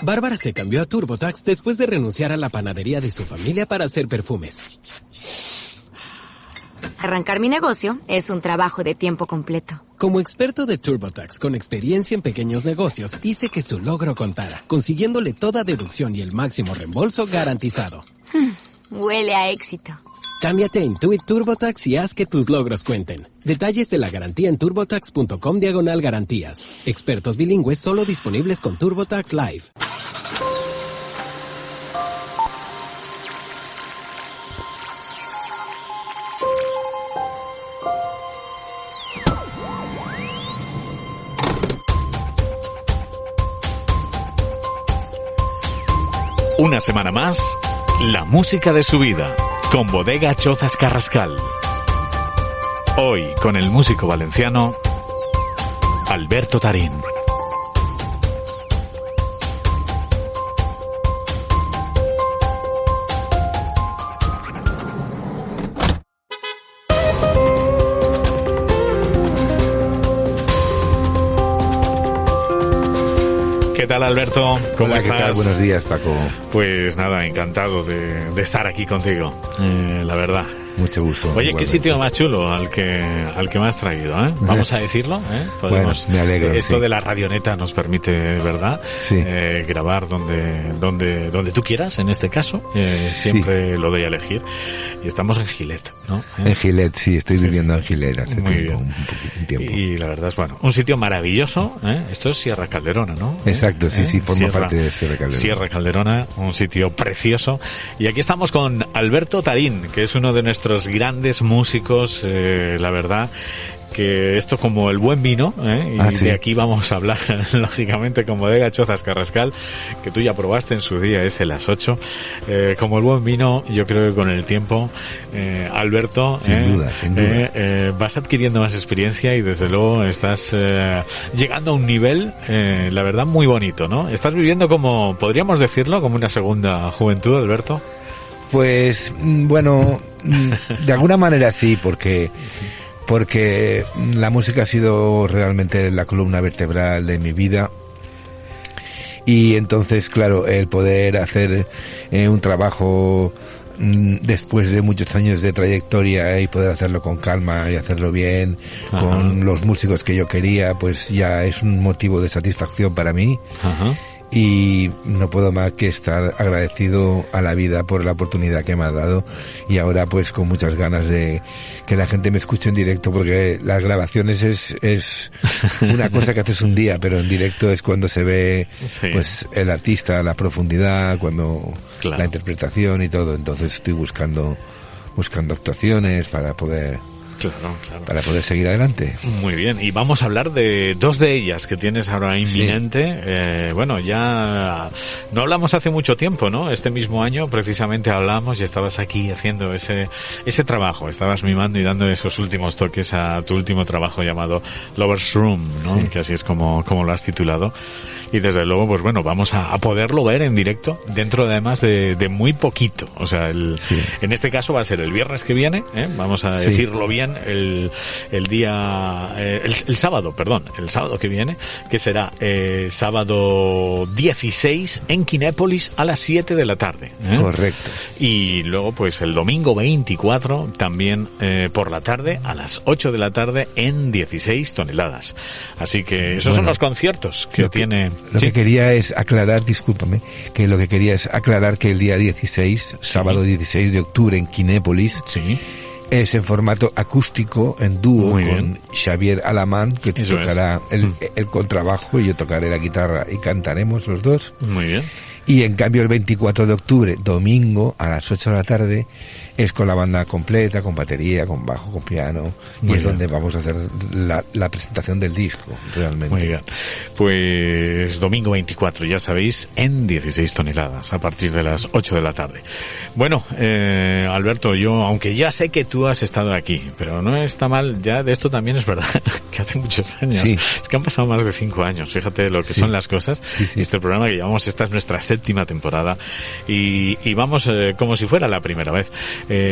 Bárbara se cambió a TurboTax después de renunciar a la panadería de su familia para hacer perfumes. Arrancar mi negocio es un trabajo de tiempo completo. Como experto de TurboTax con experiencia en pequeños negocios, hice que su logro contara, consiguiéndole toda deducción y el máximo reembolso garantizado. Huele a éxito. Cámbiate a Intuit TurboTax y haz que tus logros cuenten. Detalles de la garantía en turbotax.com/garantías. Expertos bilingües solo disponibles con TurboTax Live. Una semana más, la música de su vida, con Bodega Chozas Carrascal. Hoy con el músico valenciano Alberto Tarín. ¿Qué tal, Alberto? ¿Cómo estás? ¿Qué tal? Buenos días, Paco. Pues nada, encantado de estar aquí contigo, la verdad. Mucho gusto. Oye, igualmente. qué sitio más chulo al que me has traído, ¿eh? Vamos a decirlo, ¿eh? Podemos, bueno, me alegro. Esto sí. de la radioneta nos permite, ¿verdad? Sí. Grabar donde tú quieras, en este caso. Siempre lo doy a elegir. Y estamos en Gilet, ¿no? En Gilet, sí, estoy viviendo en Gilet hace Muy tiempo, bien. un tiempo. Y la verdad es, bueno, un sitio maravilloso, ¿eh? Esto es Sierra Calderona, ¿no? Exacto, sí, forma parte de Sierra Calderona. Sierra Calderona, un sitio precioso. Y aquí estamos con Alberto Tarín, que es uno de nuestros grandes músicos, la verdad, que esto como el buen vino, y sí. de aquí vamos a hablar, lógicamente, con Bodega Chozas Carrascal, que tú ya probaste en su día, ese las 8. Como el buen vino, yo creo que con el tiempo, Alberto, sin duda. vas adquiriendo más experiencia y desde luego estás llegando a un nivel, la verdad, muy bonito, ¿no? Estás viviendo como, podríamos decirlo, como una segunda juventud, Alberto. Pues, bueno, de alguna manera sí, porque la música ha sido realmente la columna vertebral de mi vida. Y entonces, claro, el poder hacer un trabajo después de muchos años de trayectoria y poder hacerlo con calma y hacerlo bien, Ajá. con los músicos que yo quería, pues ya es un motivo de satisfacción para mí. Ajá. Y no puedo más que estar agradecido a la vida por la oportunidad que me ha dado, y ahora pues con muchas ganas de que la gente me escuche en directo, porque las grabaciones es una cosa que haces un día, pero en directo es cuando se ve Sí. pues el artista, la profundidad, cuando Claro. la interpretación y todo. Entonces estoy buscando actuaciones para poder seguir adelante. Muy bien, y vamos a hablar de dos de ellas que tienes ahora inminente. Sí. Bueno, ya no hablamos hace mucho tiempo, ¿no? Este mismo año precisamente hablamos y estabas aquí haciendo ese trabajo, estabas mimando y dando esos últimos toques a tu último trabajo llamado Lover's Room, ¿no? Sí. Que así es como lo has titulado. Y desde luego, pues bueno, vamos a poderlo ver en directo dentro además de muy poquito. O sea, en este caso va a ser el viernes que viene, vamos a decirlo bien, el sábado que viene, que será sábado 16 en Kinépolis a las 7 de la tarde. Correcto. Y luego pues el domingo 24 también por la tarde a las 8 de la tarde en 16 toneladas. Así que esos son los conciertos que tiene... Lo que quería es aclarar, discúlpame, que lo que quería es aclarar que el día 16, sábado 16 de octubre en Kinépolis, es en formato acústico, en dúo, con Xavier Alamán, que tocará el contrabajo y yo tocaré la guitarra y cantaremos los dos. Muy bien. Y en cambio el 24 de octubre, domingo, a las 8 de la tarde, es con la banda completa, con batería, con bajo, con piano, y es donde vamos a hacer la presentación del disco, realmente. Muy bien. Pues domingo 24, ya sabéis, en 16 toneladas, a partir de las 8 de la tarde. Bueno, Alberto, yo, aunque ya sé que tú has estado aquí, pero no está mal, ya de esto también es verdad, que hace muchos años. Sí. Es que han pasado más de 5 años, fíjate lo que son las cosas. Y este programa que llevamos, esta es nuestra 7ª temporada, y vamos como si fuera la primera vez.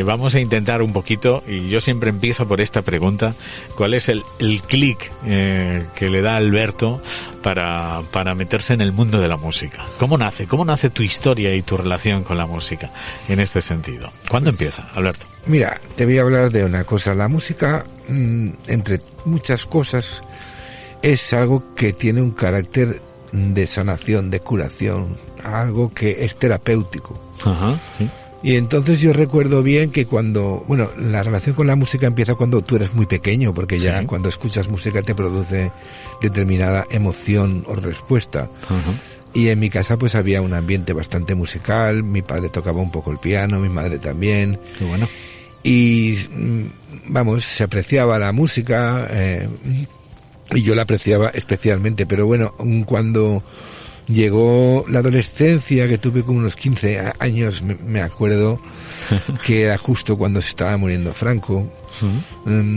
vamos a intentar un poquito, y yo siempre empiezo por esta pregunta: ¿cuál es el clic que le da Alberto para meterse en el mundo de la música? ¿Cómo nace tu historia y tu relación con la música en este sentido? ¿Cuándo empieza, Alberto? Mira, te voy a hablar de una cosa. La música, entre muchas cosas, es algo que tiene un carácter de sanación, de curación, algo que es terapéutico. Ajá, sí. Y entonces yo recuerdo bien que la relación con la música empieza cuando tú eres muy pequeño, porque ya sí, cuando escuchas música te produce determinada emoción o respuesta. Ajá. Y en mi casa pues había un ambiente bastante musical, mi padre tocaba un poco el piano, mi madre también. Qué bueno. Y se apreciaba la música, y yo la apreciaba especialmente, pero bueno, cuando llegó la adolescencia, que tuve como unos 15 años, me acuerdo que era justo cuando se estaba muriendo Franco.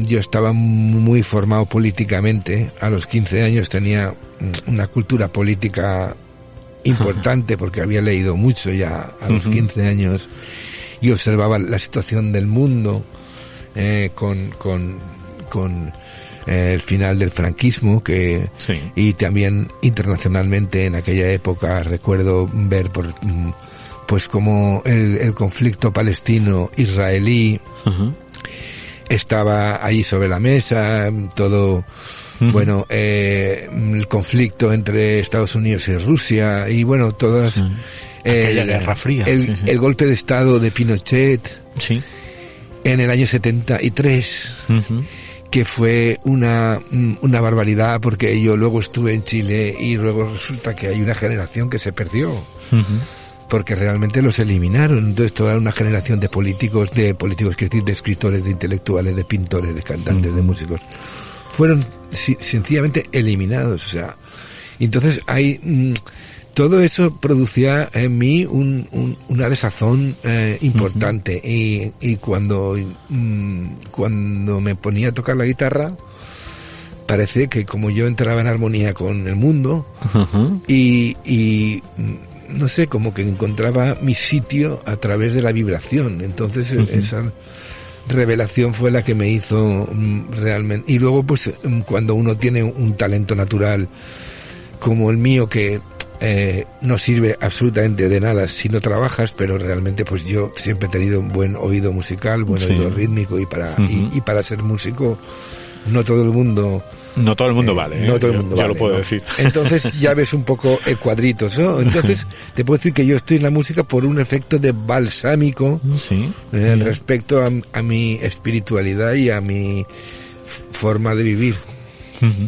Yo estaba muy formado políticamente. A los 15 años tenía una cultura política importante porque había leído mucho ya a los 15 años y observaba la situación del mundo con el final del franquismo, sí, y también internacionalmente en aquella época recuerdo ver pues como el conflicto palestino-israelí estaba ahí sobre la mesa, todo, el conflicto entre Estados Unidos y Rusia, y bueno, todas aquella Guerra Fría, el golpe de estado de Pinochet, sí, en el año 73, que fue una barbaridad, porque yo luego estuve en Chile y luego resulta que hay una generación que se perdió, porque realmente los eliminaron. Entonces toda una generación de políticos, quiero decir, de escritores, de intelectuales, de pintores, de cantantes, de músicos, fueron sencillamente eliminados. O sea, entonces hay todo eso producía en mí una desazón importante, y cuando me ponía a tocar la guitarra, parece que como yo entraba en armonía con el mundo, y no sé, como que encontraba mi sitio a través de la vibración. Entonces esa revelación fue la que me hizo realmente. Y luego pues cuando uno tiene un talento natural como el mío, que no sirve absolutamente de nada si no trabajas, pero realmente pues yo siempre he tenido un buen oído musical, buen oído rítmico, y para ser músico no todo el mundo vale, no todo el mundo ya vale, lo puedo ¿no? decir. Entonces ya ves un poco cuadritos, ¿no? Entonces te puedo decir que yo estoy en la música por un efecto de balsámico, respecto a mi espiritualidad y a mi forma de vivir.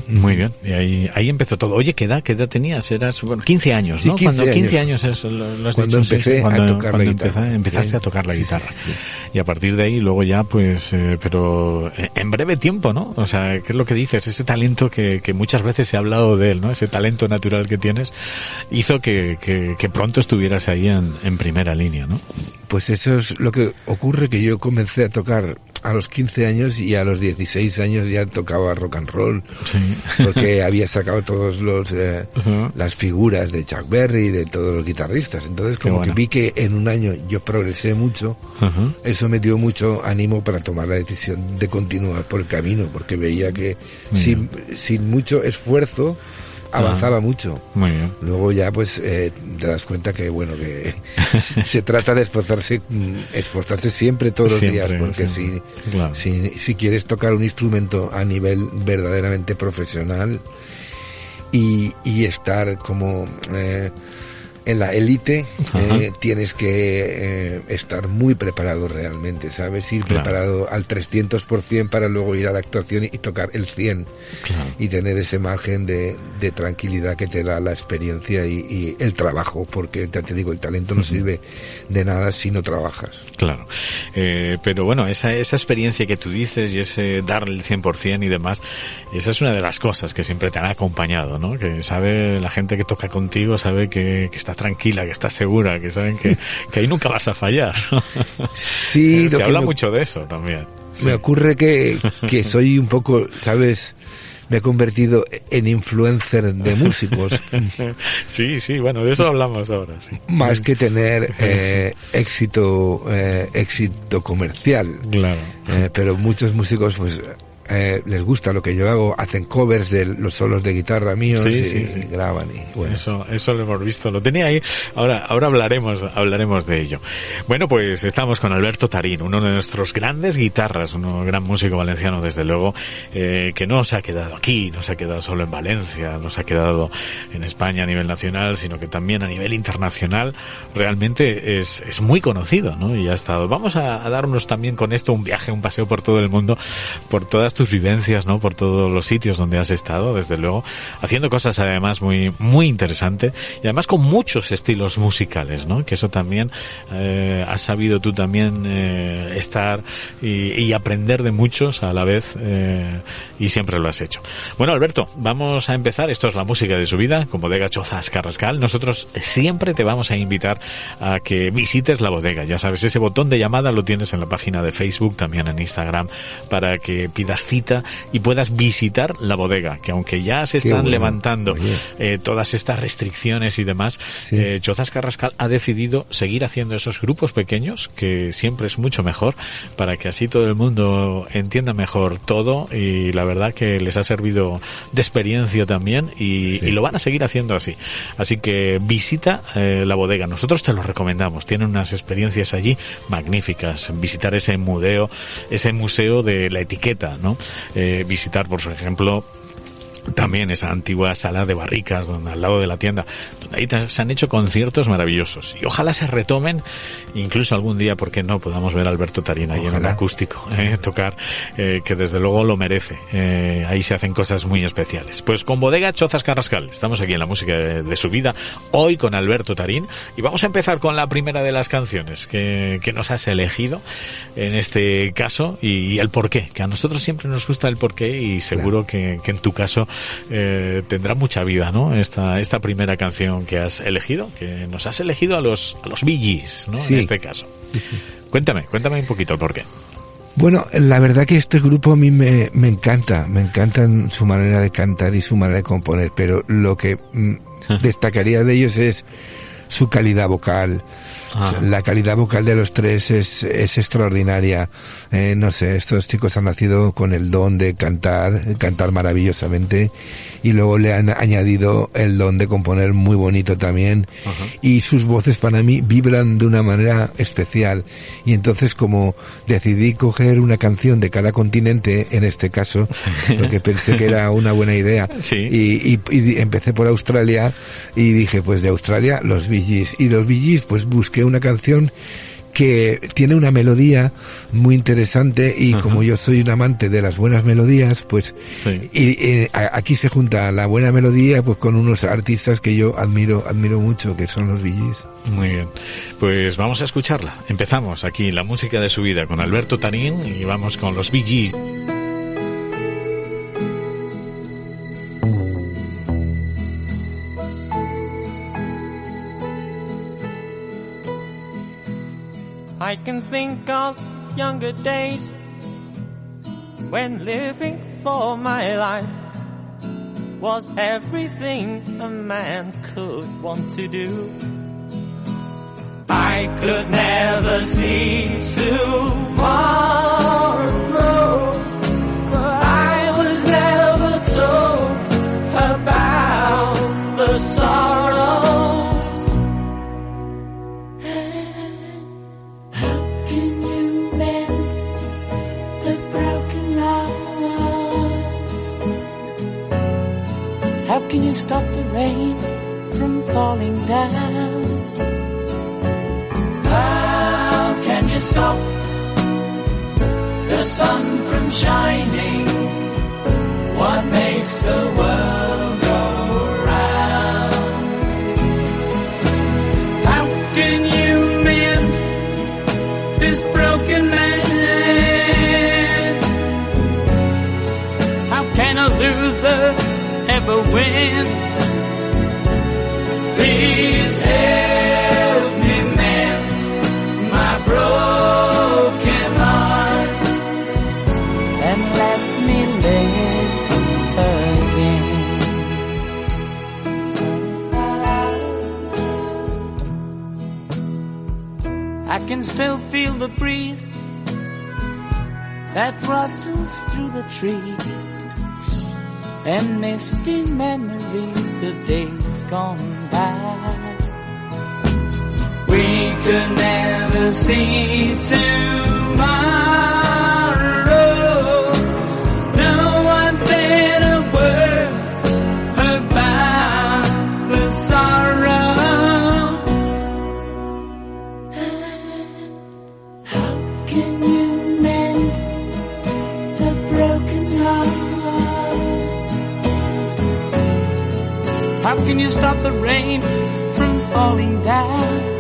Muy bien, y ahí empezó todo. Oye, ¿qué edad tenías? Eras, 15 años, ¿no? Sí, 15 años es lo has cuando dicho, empecé a tocar la guitarra. Empezaste a tocar la guitarra. Y a partir de ahí luego ya pues pero en breve tiempo, ¿no? O sea, ¿qué es lo que dices? Ese talento que muchas veces se ha hablado de él, ¿no? Ese talento natural que tienes hizo que pronto estuvieras ahí en primera línea, ¿no? Pues eso es lo que ocurre, que yo comencé a tocar a los 15 años y a los 16 años ya tocaba rock and roll, porque había sacado todos las figuras de Chuck Berry y de todos los guitarristas. Entonces como que vi que en un año yo progresé mucho, eso me dio mucho ánimo para tomar la decisión de continuar por el camino, porque veía que sin mucho esfuerzo avanzaba mucho. Muy bien. Luego ya pues te das cuenta que que se trata de esforzarse siempre, todos los días, porque si quieres tocar un instrumento a nivel verdaderamente profesional y estar como en la élite, tienes que estar muy preparado realmente, ¿sabes? Ir preparado al 300% para luego ir a la actuación y tocar el 100%. Y tener ese margen de tranquilidad que te da la experiencia y el trabajo, porque te digo, el talento no sirve de nada si no trabajas. Claro. Pero bueno, esa experiencia que tú dices y ese darle el 100% y demás, esa es una de las cosas que siempre te han acompañado, ¿no? Que sabe la gente que toca contigo, sabe que está tranquila, que está segura, que saben que ahí nunca vas a fallar. Sí, se habla mucho de eso también. Me ocurre que soy un poco, ¿sabes? me he convertido en influencer de músicos. Sí, bueno, de eso hablamos ahora, sí. Más que tener éxito comercial. Claro. Pero muchos músicos, pues, les gusta lo que yo hago, hacen covers de los solos de guitarra míos y graban y bueno. Eso lo hemos visto, lo tenía ahí. Ahora hablaremos de ello. Bueno, pues estamos con Alberto Tarín, uno de nuestros grandes guitarras, un gran músico valenciano desde luego, que no se ha quedado aquí, no se ha quedado solo en Valencia, no se ha quedado en España a nivel nacional, sino que también a nivel internacional realmente es muy conocido, ¿no? Y ha estado. Vamos a darnos también con esto un viaje, un paseo por todo el mundo, por todas tus vivencias, ¿no? Por todos los sitios donde has estado, desde luego, haciendo cosas además muy interesantes y además con muchos estilos musicales, ¿no? Que eso también has sabido tú también estar y aprender de muchos a la vez y siempre lo has hecho. Bueno, Alberto, vamos a empezar. Esto es la música de su vida con Bodega Chozas Carrascal. Nosotros siempre te vamos a invitar a que visites la bodega. Ya sabes, ese botón de llamada lo tienes en la página de Facebook, también en Instagram, para que pidas cita y puedas visitar la bodega, que aunque ya se están levantando todas estas restricciones y demás, Chozas Carrascal ha decidido seguir haciendo esos grupos pequeños, que siempre es mucho mejor, para que así todo el mundo entienda mejor todo, y la verdad que les ha servido de experiencia también y lo van a seguir haciendo así. Así que visita la bodega, nosotros te lo recomendamos, tienen unas experiencias allí magníficas, visitar ese museo de la etiqueta, ¿no? Visitar, por ejemplo, también esa antigua sala de barricas donde al lado de la tienda, donde ahí se han hecho conciertos maravillosos y ojalá se retomen, incluso algún día, porque no podamos ver a Alberto Tarín ahí en un acústico tocar, que desde luego lo merece. Ahí se hacen cosas muy especiales. Pues con Bodega Chozas Carrascal estamos aquí en la música de su vida, hoy con Alberto Tarín, y vamos a empezar con la primera de las canciones que nos has elegido en este caso, y el porqué, que a nosotros siempre nos gusta el porqué, y seguro que en tu caso tendrá mucha vida, ¿no? Esta primera canción que has elegido, que nos has elegido a los Bee Gees, ¿no? En este caso. Cuéntame un poquito el porqué. Bueno, la verdad que este grupo a mí me encanta su manera de cantar y su manera de componer, pero lo que destacaría de ellos es su calidad vocal. La calidad vocal de los tres es extraordinaria. No sé, estos chicos han nacido con el don de cantar maravillosamente, y luego le han añadido el don de componer muy bonito también. Y sus voces para mí vibran de una manera especial. Y entonces, como decidí coger una canción de cada continente, en este caso, porque pensé que era una buena idea, y empecé por Australia y dije, pues de Australia los Bee Gees. Y los Bee Gees, pues busqué una canción que tiene una melodía muy interesante, y como yo soy un amante de las buenas melodías, pues aquí se junta la buena melodía pues con unos artistas que yo admiro mucho, que son los Bee Gees. Muy bien, pues vamos a escucharla. Empezamos aquí la música de su vida con Alberto Tarín y vamos con los Bee Gees. I can think of younger days when living for my life was everything a man could want to do. I could never see tomorrow, but I was never told about the sorrows. How can you stop the rain from falling down? How can you stop the sun from shining? What makes the world go round? How can you mend this broken man? How can a loser ever win? Please help me mend my broken heart and let me live again. I can still feel the breeze that rustles through the trees, and misty memories of days gone by. We could never see tomorrow. No one said a word about the sorrow. How can you mend a broken heart? How can you stop the rain from falling down?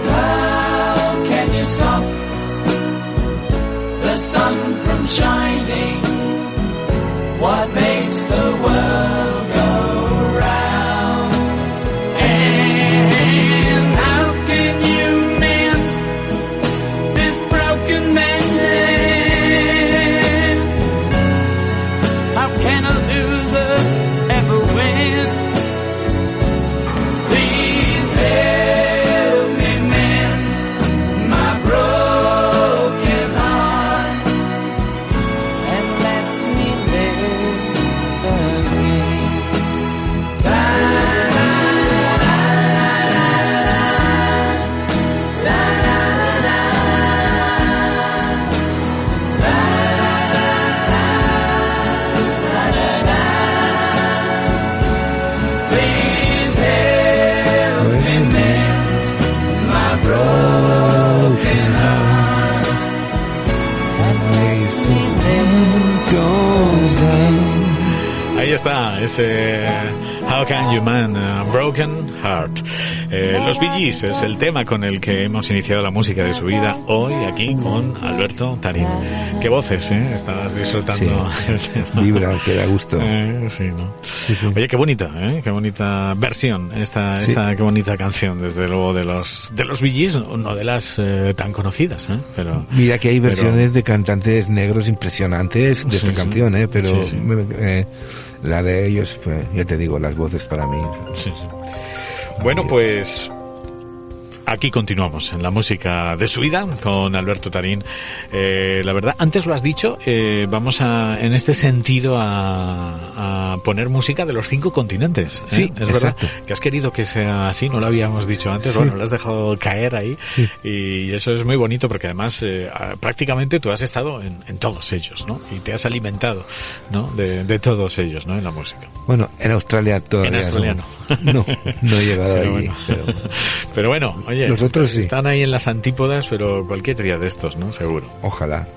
How can you stop the sun from shining? What makes the world go round? And how can you mend this broken man? How can a loser ever win? Please help me mend my broken heart and let me live again. La, la, la, la, la, la, la, please help me mend my broken heart and make me live. Ahí está, ese How Can You Mend a Broken Heart. Los Bee Gees es el tema con el que hemos iniciado la música de su vida hoy aquí con Alberto Tarín. Qué voces, estabas disfrutando el tema. Vibra, que da gusto. Sí, ¿no? Sí. Oye, qué bonita versión, qué bonita canción, desde luego, de los Bee Gees, no de las tan conocidas, pero mira que hay versiones de cantantes negros impresionantes de esta canción, pero la de ellos, pues, ya te digo, las voces para mí. Sí. Bueno, pues aquí continuamos en la música de su vida con Alberto Tarín. La verdad, antes lo has dicho, vamos en este sentido a poner música de los 5 continentes. Sí, es verdad que has querido que sea así, no lo habíamos dicho antes, sí. Bueno, lo has dejado caer ahí, sí. Y eso es muy bonito porque además prácticamente tú has estado en todos ellos, ¿no? Y te has alimentado, ¿no? De todos ellos, ¿no? En la música. Bueno, en Australia todavía en Australia no he llegado allí. Bueno. Pero bueno, oye, nosotros sí. Están ahí en las antípodas, pero cualquier día de estos, ¿no? Seguro. Ojalá.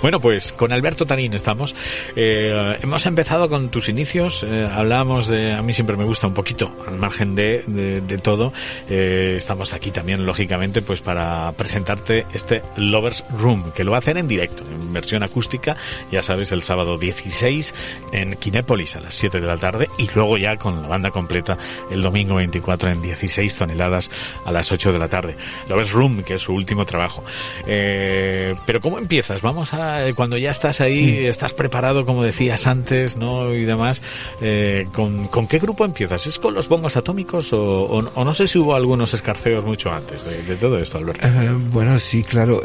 Bueno, pues con Alberto Tarín estamos. Hemos empezado con tus inicios. Hablábamos a mí siempre me gusta un poquito, al margen de todo. Estamos aquí también, lógicamente, pues para presentarte este Lovers Room, que lo va a hacer en directo, en versión acústica, ya sabes, el sábado 16 en Kinépolis a las 7 de la tarde, y luego ya con la banda completa el domingo 24 en 16 toneladas a las 8 de la tarde. Lovers Room, que es su último trabajo. Pero ¿cómo empieza? Vamos cuando ya estás ahí, estás preparado, como decías antes, ¿no? Y demás, ¿con qué grupo empiezas? ¿Es con los Bongos Atómicos o no sé si hubo algunos escarceos mucho antes de todo esto, Alberto? Bueno, sí, claro.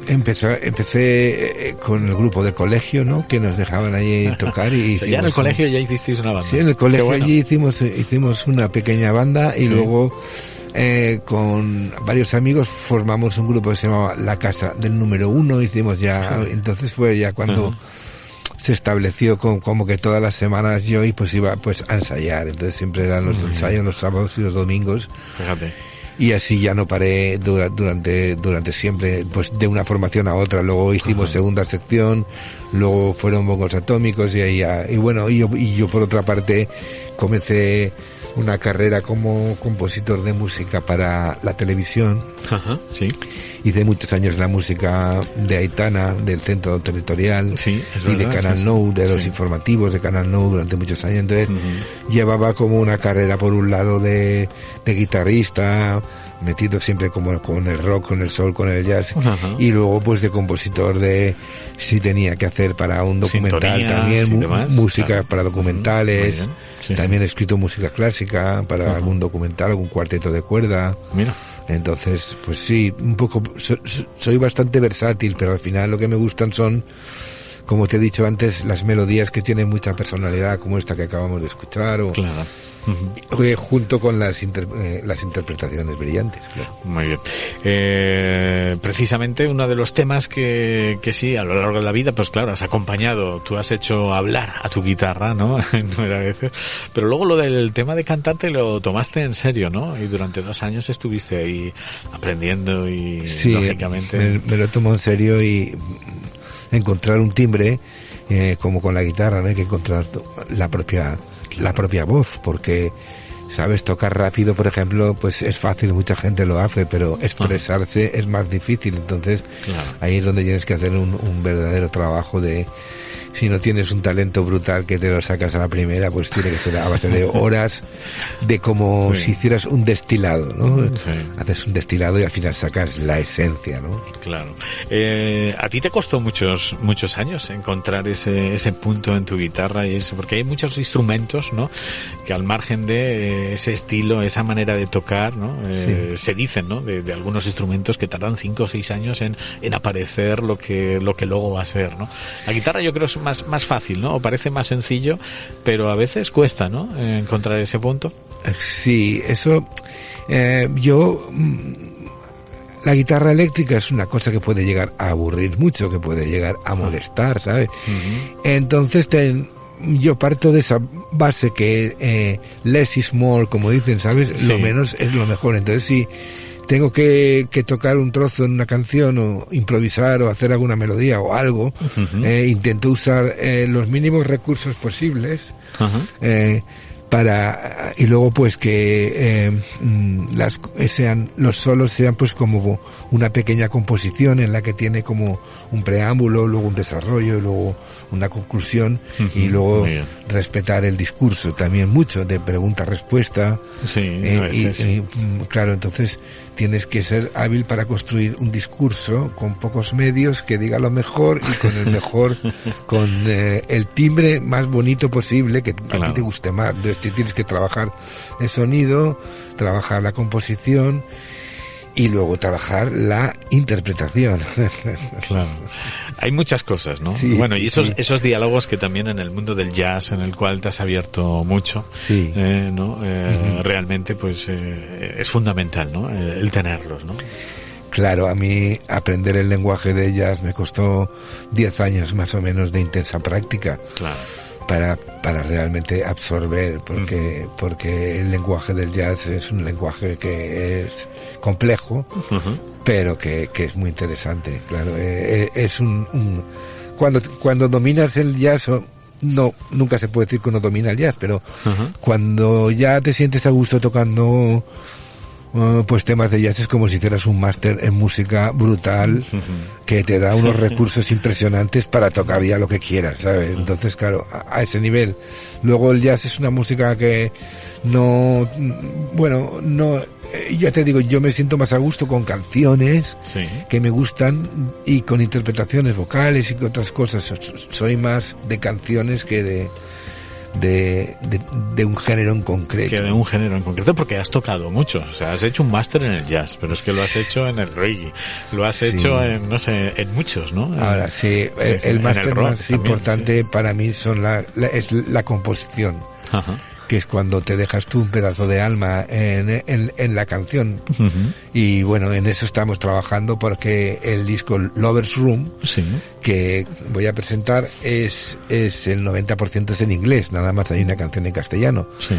Empecé con el grupo del colegio, ¿no? Que nos dejaban allí tocar y ya en el colegio ya hicisteis una banda. Sí, en el colegio allí hicimos una pequeña banda y luego con varios amigos formamos un grupo que se llamaba La Casa del Número 1, hicimos ya, entonces fue ya cuando se estableció como que todas las semanas yo pues iba pues a ensayar, entonces siempre eran los ensayos los sábados y los domingos. Fíjate. Y así ya no paré durante siempre, pues de una formación a otra. Luego hicimos segunda sección, luego fueron Bongos Atómicos y bueno, y yo por otra parte comencé una carrera como compositor de música para la televisión. Sí. Hice muchos años la música de Aitana, del Centro Territorial, y de Canal Nou, de los informativos de Canal Nou durante muchos años. Entonces llevaba como una carrera por un lado de guitarrista, metido siempre como con el rock, con el soul, con el jazz. Ajá. Y luego pues de compositor de, si tenía que hacer para un documental Sintonías también, y demás, música claro. para documentales. Muy bien, sí. También he escrito música clásica para Ajá. algún documental, algún cuarteto de cuerda. Mira. Entonces, pues sí, un poco, soy bastante versátil, pero al final lo que me gustan son, como te he dicho antes, las melodías que tienen mucha personalidad, como esta que acabamos de escuchar, o Claro. junto con las interpretaciones brillantes, claro. Muy bien. Precisamente uno de los temas que sí, a lo largo de la vida, pues claro, has acompañado, tú has hecho hablar a tu guitarra, ¿no? A veces. Pero luego lo del tema de cantante lo tomaste en serio, ¿no? Y durante 2 años estuviste ahí aprendiendo y, Sí, lógicamente... me lo tomo en serio y encontrar un timbre, como con la guitarra, ¿no? Hay que encontrar la propia voz, porque, sabes, tocar rápido, por ejemplo, pues es fácil, mucha gente lo hace, pero expresarse es más difícil. Entonces, Claro. ahí es donde tienes que hacer un verdadero trabajo de, si no tienes un talento brutal que te lo sacas a la primera, pues tiene que ser a base de horas, de como Sí. si hicieras un destilado, ¿no? Sí. Haces un destilado y al final sacas la esencia, ¿no? Claro. ¿A ti te costó muchos años encontrar ese punto en tu guitarra y eso? Porque hay muchos instrumentos, ¿no? Que al margen de ese estilo, esa manera de tocar, ¿no? Sí. Se dicen, ¿no? De algunos instrumentos que tardan 5 o 6 años en aparecer lo que luego va a ser, ¿no? La guitarra yo creo es más fácil, ¿no? O parece más sencillo, pero a veces cuesta, ¿no? Encontrar ese punto. Sí, eso, la guitarra eléctrica es una cosa que puede llegar a aburrir mucho, que puede llegar a molestar, ¿sabes? Uh-huh. Entonces yo parto de esa base que less is more, como dicen, ¿sabes? Sí. Lo menos es lo mejor. Entonces si tengo que tocar un trozo en una canción o improvisar o hacer alguna melodía o algo, Uh-huh. intento usar los mínimos recursos posibles, Uh-huh. y luego pues que los solos sean pues como una pequeña composición en la que tiene como un preámbulo, luego un desarrollo, luego una conclusión, Uh-huh. y luego Muy bien. respetar el discurso también mucho de pregunta-respuesta. Sí, a veces. Claro, entonces tienes que ser hábil para construir un discurso con pocos medios que diga lo mejor y con el mejor, con el timbre más bonito posible, que a Claro. ti te guste más. Entonces tienes que trabajar el sonido, trabajar la composición y luego trabajar la interpretación. Claro. Hay muchas cosas, ¿no? Sí, Bueno, y sí. esos diálogos que también en el mundo del jazz, en el cual te has abierto mucho, Sí. ¿no? Realmente, pues, es fundamental, ¿no? El tenerlos, ¿no? Claro, a mí aprender el lenguaje de jazz me costó 10 años más o menos de intensa práctica. Claro. Para realmente absorber, porque el lenguaje del jazz es un lenguaje que es complejo, Uh-huh. pero que es muy interesante, claro. Es cuando dominas el jazz, nunca se puede decir que uno domina el jazz, pero Uh-huh. cuando ya te sientes a gusto tocando pues temas de jazz, es como si hicieras un máster en música brutal, Uh-huh. que te da unos recursos impresionantes para tocar ya lo que quieras, ¿sabes? Entonces, claro, a ese nivel. Luego el jazz es una música que ya te digo, yo me siento más a gusto con canciones Sí. que me gustan y con interpretaciones vocales y con otras cosas. Soy más de canciones que de un género en concreto. Que de un género en concreto, porque has tocado mucho. O sea, has hecho un máster en el jazz, pero es que lo has hecho en el reggae, lo has Sí. hecho en, no sé, en muchos, ¿no? Ahora sí, Sí, el en máster rock más también, importante sí. para mí es la composición, Ajá. que es cuando te dejas tú un pedazo de alma en la canción. Uh-huh. Y bueno, en eso estamos trabajando, porque el disco Lover's Room, Sí. que voy a presentar, es el 90% es en inglés, nada más hay una canción en castellano. Sí.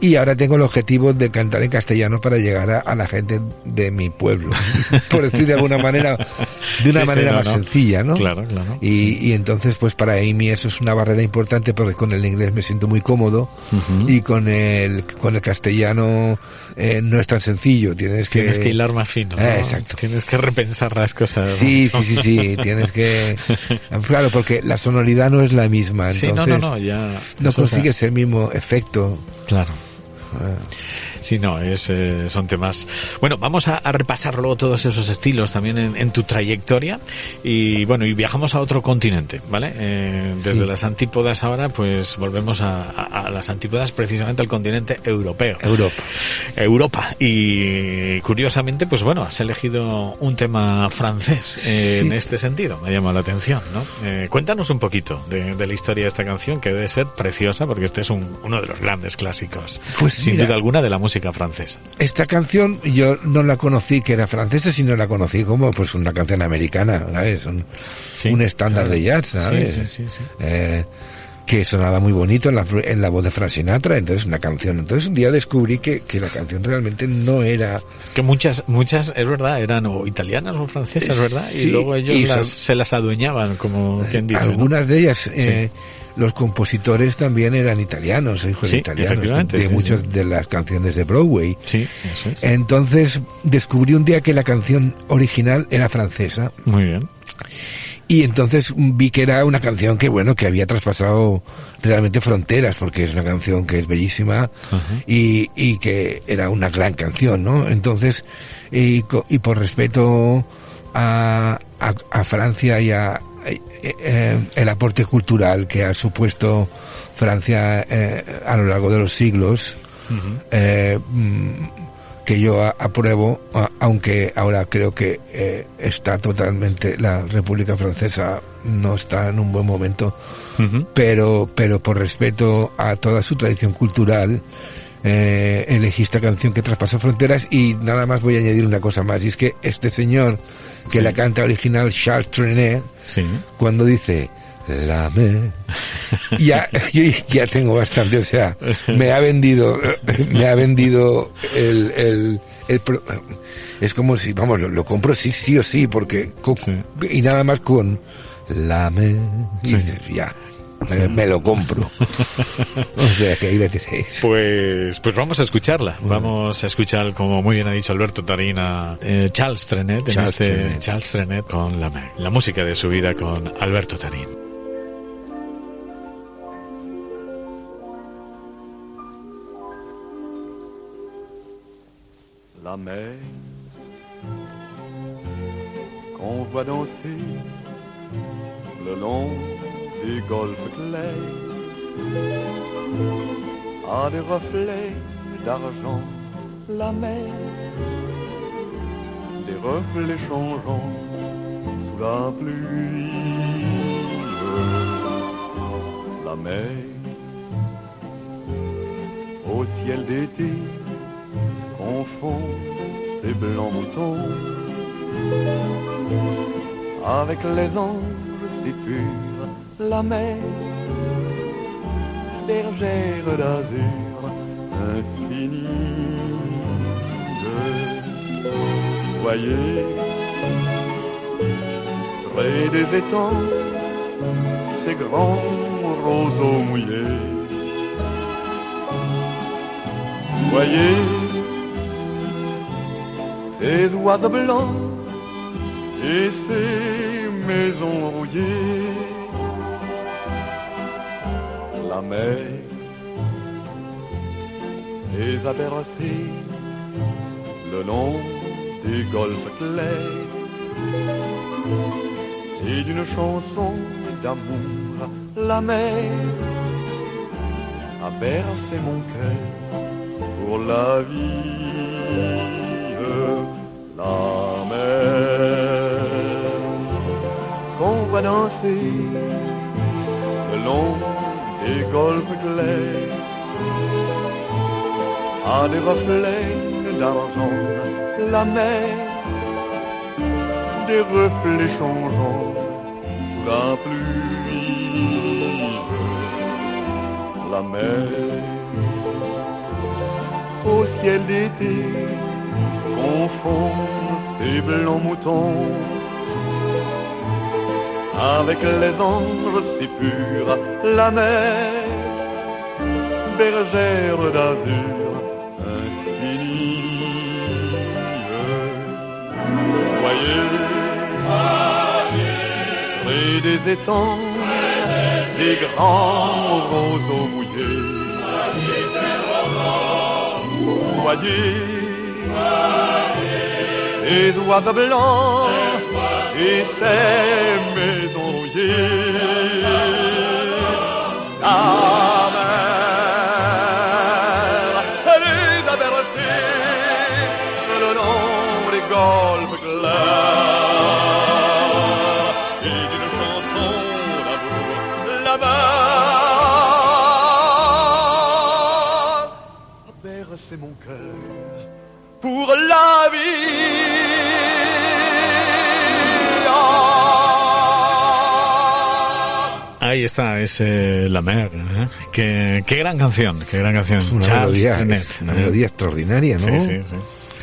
Y ahora tengo el objetivo de cantar en castellano para llegar a la gente de mi pueblo, por decir de alguna manera, de una Sí, manera más no. sencilla, ¿no? Claro, claro. Y entonces, pues para mí eso es una barrera importante, porque con el inglés me siento muy cómodo, Uh-huh. y con el castellano no es tan sencillo. Tienes que hilar más fino, ¿no? Exacto. Tienes que repensar las cosas. Sí, mucho. sí, tienes que... Claro, porque la sonoridad no es la misma, Sí, entonces no, ya... no eso, consigues el mismo efecto. Claro. Sí, no, son temas... Bueno, vamos a repasar luego todos esos estilos también en tu trayectoria y bueno, y viajamos a otro continente, ¿vale? Desde las antípodas ahora, pues volvemos a las antípodas, precisamente al continente europeo. Europa. Y curiosamente, pues bueno, has elegido un tema francés en este sentido, me llama la atención, ¿no? Cuéntanos un poquito de la historia de esta canción, que debe ser preciosa, porque este es uno de los grandes clásicos, pues sin duda alguna, de la música francesa. Esta canción yo no la conocí que era francesa, sino la conocí como pues una canción americana, ¿sabes? Un estándar de jazz, ¿sabes? Sí. Que sonaba muy bonito en la voz de Frank Sinatra, entonces una canción. Entonces un día descubrí que la canción realmente no era... Es que muchas, es verdad, eran o italianas o francesas, ¿verdad? Sí, y luego ellos se las adueñaban, como quien dice, algunas de ellas... Los compositores también eran italianos, hijos de italianos, de muchas de las canciones de Broadway. Sí, eso es. Entonces descubrí un día que la canción original era francesa. Muy bien. Y entonces vi que era una canción que había traspasado realmente fronteras, porque es una canción que es bellísima y que era una gran canción, ¿no? Entonces, y por respeto a Francia y a el aporte cultural que ha supuesto Francia a lo largo de los siglos, que yo apruebo, aunque ahora creo que está totalmente, la República Francesa no está en un buen momento, pero por respeto a toda su tradición cultural, elegí esta canción que traspasó fronteras. Y nada más voy a añadir una cosa más, y es que este señor que la canta original, Charles Trenet, cuando dice la mer, yo ya tengo bastante, o sea, me ha vendido el es como si, vamos, lo compro sí o sí, porque y nada más con la mer, y ya me lo compro. O sea, que ahí le tenéis. Pues vamos a escucharla. Vamos a escuchar, como muy bien ha dicho Alberto Tarín, a Charles Trenet, Charles Trenet con la música de su vida con Alberto Tarín. La mer qu'on voit danser le long des golfes clairs a des reflets d'argent. La mer, des reflets changeants sous la pluie. La mer, au ciel d'été, confond ses blancs moutons avec les anges si purs. La mer, bergère d'azur infinie. Voyez, près des étangs, ces grands roseaux mouillés. Voyez, ces oiseaux blancs et ces maisons rouillées. La mer les a bercés le long des golfes clairs et d'une chanson d'amour. La mer a bercé mon cœur pour la vie. La mer qu'on va danser le long des golfes clairs a des reflets d'argent. La mer, des reflets changeants sous la pluie. La mer, au ciel d'été, confond ses blancs moutons avec les anges si purs. La mer, bergère d'azur infinie. Voyez, près des étangs, ces grands roseaux mouillés. voyez ces oiseaux blancs et ces maisons rouillées. La mer, elle les a bercés le long des golfes clairs et d'une chanson d'amour là-bas a bercé mon cœur pour la vie. Ahí está, es La Mer. Qué gran canción, qué gran canción. Es una melodía extraordinaria, ¿no? Sí, sí, sí.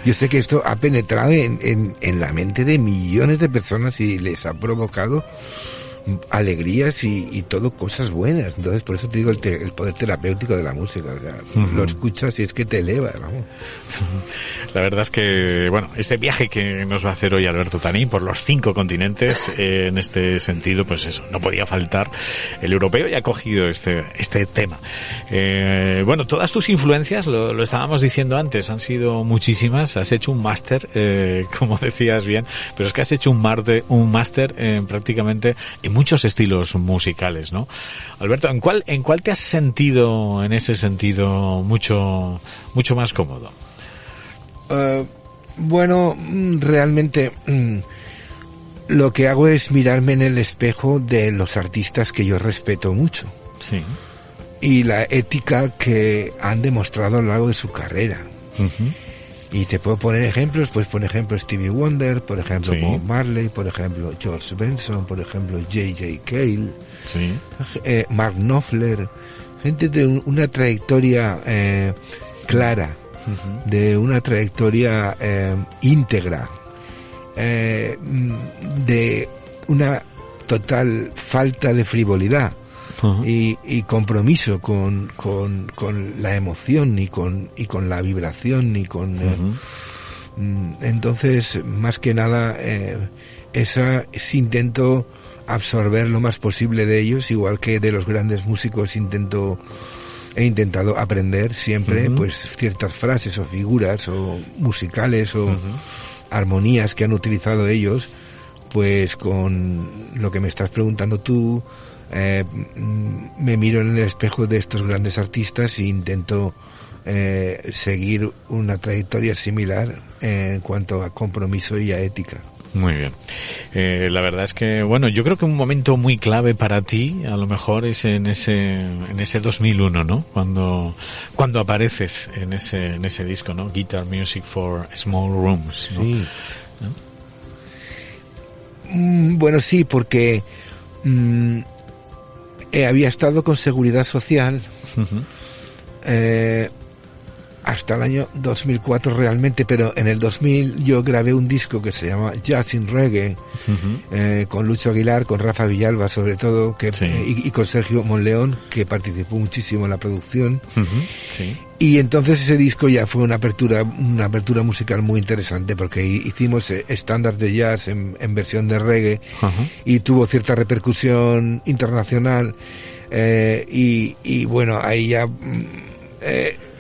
Yo sé que esto ha penetrado en la mente de millones de personas y les ha provocado alegrías y todo cosas buenas. Entonces, por eso te digo el poder terapéutico de la música. O sea, lo escuchas y es que te eleva, vamos. La verdad es que, bueno, este viaje que nos va a hacer hoy Alberto Tanín por los 5 continentes, en este sentido, pues eso, no podía faltar el europeo y ha cogido este tema. Bueno, todas tus influencias, lo estábamos diciendo antes, han sido muchísimas. Has hecho un máster, como decías bien, pero es que has hecho un máster prácticamente en muchos estilos musicales, ¿no? Alberto, ¿en cuál te has sentido en ese sentido mucho más cómodo? Bueno, realmente lo que hago es mirarme en el espejo de los artistas que yo respeto mucho. Sí. Y la ética que han demostrado a lo largo de su carrera. Uh-huh. Y te puedo poner ejemplos, pues por ejemplo Stevie Wonder, por ejemplo sí. Bob Marley, por ejemplo George Benson, por ejemplo J.J. Cale, sí. Mark Knopfler, gente de una trayectoria clara, uh-huh. de una trayectoria íntegra, de una total falta de frivolidad. Uh-huh. y compromiso con la emoción y con la vibración y con uh-huh. Entonces más que nada ese intento absorber lo más posible de ellos, igual que de los grandes músicos he intentado aprender siempre uh-huh. pues ciertas frases o figuras o musicales o uh-huh. armonías que han utilizado ellos, pues con lo que me estás preguntando tú. Me miro en el espejo de estos grandes artistas e intento seguir una trayectoria similar en cuanto a compromiso y a ética. Muy bien. La verdad es que, bueno, yo creo que un momento muy clave para ti, a lo mejor, es en ese 2001, ¿no? Cuando apareces en ese disco, ¿no? Guitar Music for Small Rooms, ¿no? Sí. ¿No? Bueno, sí, porque había estado con Seguridad Social uh-huh. Hasta el año 2004 realmente, pero en el 2000 yo grabé un disco que se llama Jazz in Reggae uh-huh. Con Lucho Aguilar, con Rafa Villalba sobre todo, que sí. y con Sergio Monleón, que participó muchísimo en la producción. Uh-huh. Sí. Y entonces ese disco ya fue una apertura musical muy interesante, porque hicimos estándar de jazz en versión de reggae uh-huh. y tuvo cierta repercusión internacional y bueno, ahí ya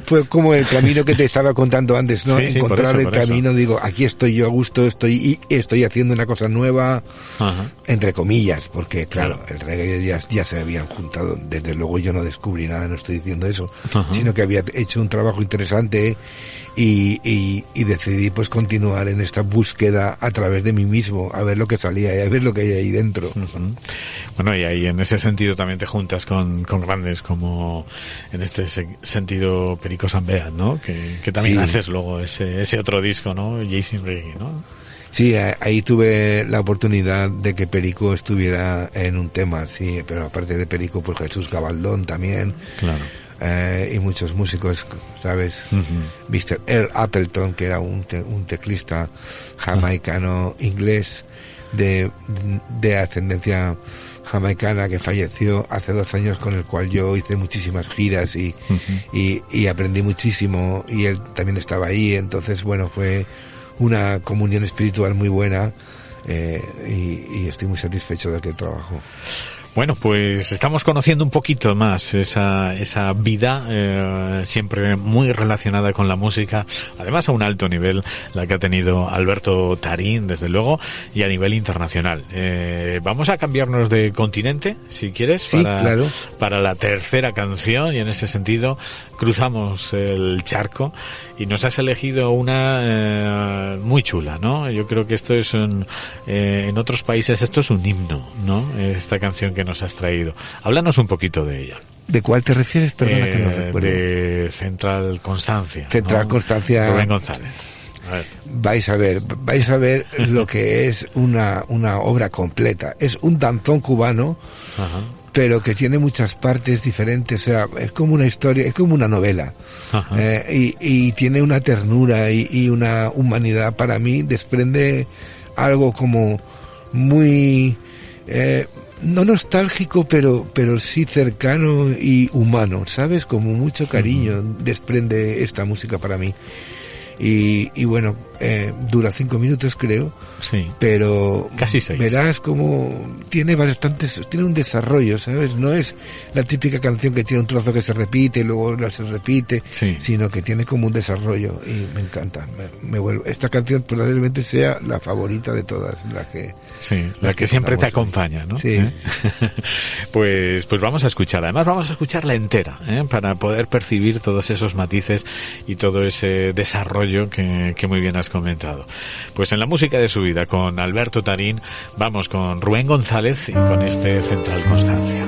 fue como el camino que te estaba contando antes, ¿no? Sí, encontrar por el camino, digo, aquí estoy yo a gusto, estoy haciendo una cosa nueva, uh-huh. entre comillas, porque claro, el reggae ya se habían juntado, desde luego yo no descubrí nada, no estoy diciendo eso, uh-huh. sino que había hecho un trabajo interesante y decidí pues continuar en esta búsqueda a través de mí mismo, a ver lo que salía y a ver lo que hay ahí dentro. Uh-huh. Bueno, y ahí en ese sentido también te juntas con grandes como en este sentido Perico Sambeat, ¿no? Que también sí. haces luego ese otro disco, ¿no? Jason Reggae, ¿no? Sí, ahí tuve la oportunidad de que Perico estuviera en un tema, sí, pero aparte de Perico, pues Jesús Gabaldón también. Claro. Y muchos músicos, ¿sabes? Uh-huh. Mr. Earl Appleton, que era un teclista jamaicano inglés de ascendencia jamaicana, que falleció hace 2 años, con el cual yo hice muchísimas giras uh-huh. y aprendí muchísimo, y él también estaba ahí. Entonces, bueno, fue una comunión espiritual muy buena y estoy muy satisfecho de aquel trabajo. Bueno, pues estamos conociendo un poquito más esa vida siempre muy relacionada con la música, además a un alto nivel, la que ha tenido Alberto Tarín, desde luego, y a nivel internacional. Vamos a cambiarnos de continente, si quieres, sí, claro, para la tercera canción, y en ese sentido cruzamos el charco y nos has elegido una muy chula, ¿no? Yo creo que esto es en otros países esto es un himno, ¿no? Esta canción que nos has traído. Háblanos un poquito de ella. ¿De cuál te refieres? Perdona que no recuerdo. De Central Constancia. Central, ¿no? Constancia. Rubén González. A ver. Vais a ver lo que es una obra completa. Es un danzón cubano, ajá, pero que tiene muchas partes diferentes. O sea, es como una historia, es como una novela. Y tiene una ternura y una humanidad. Para mí desprende algo como muy no nostálgico, pero sí cercano y humano, ¿sabes? Como mucho cariño desprende esta música para mí. Y bueno, dura 5 minutos creo, sí, pero casi 6. Verás como tiene un desarrollo, ¿sabes? No es la típica canción que tiene un trozo que se repite y luego se repite, sí, sino que tiene como un desarrollo y me encanta. Esta canción probablemente sea la favorita de todas, la que siempre te acompaña, ¿no? Sí. Pues vamos a escucharla. Además vamos a escucharla entera, para poder percibir todos esos matices y todo ese desarrollo que muy bien has comentado. Pues en la música de su vida con Alberto Tarín vamos con Rubén González y con este Central Constancia.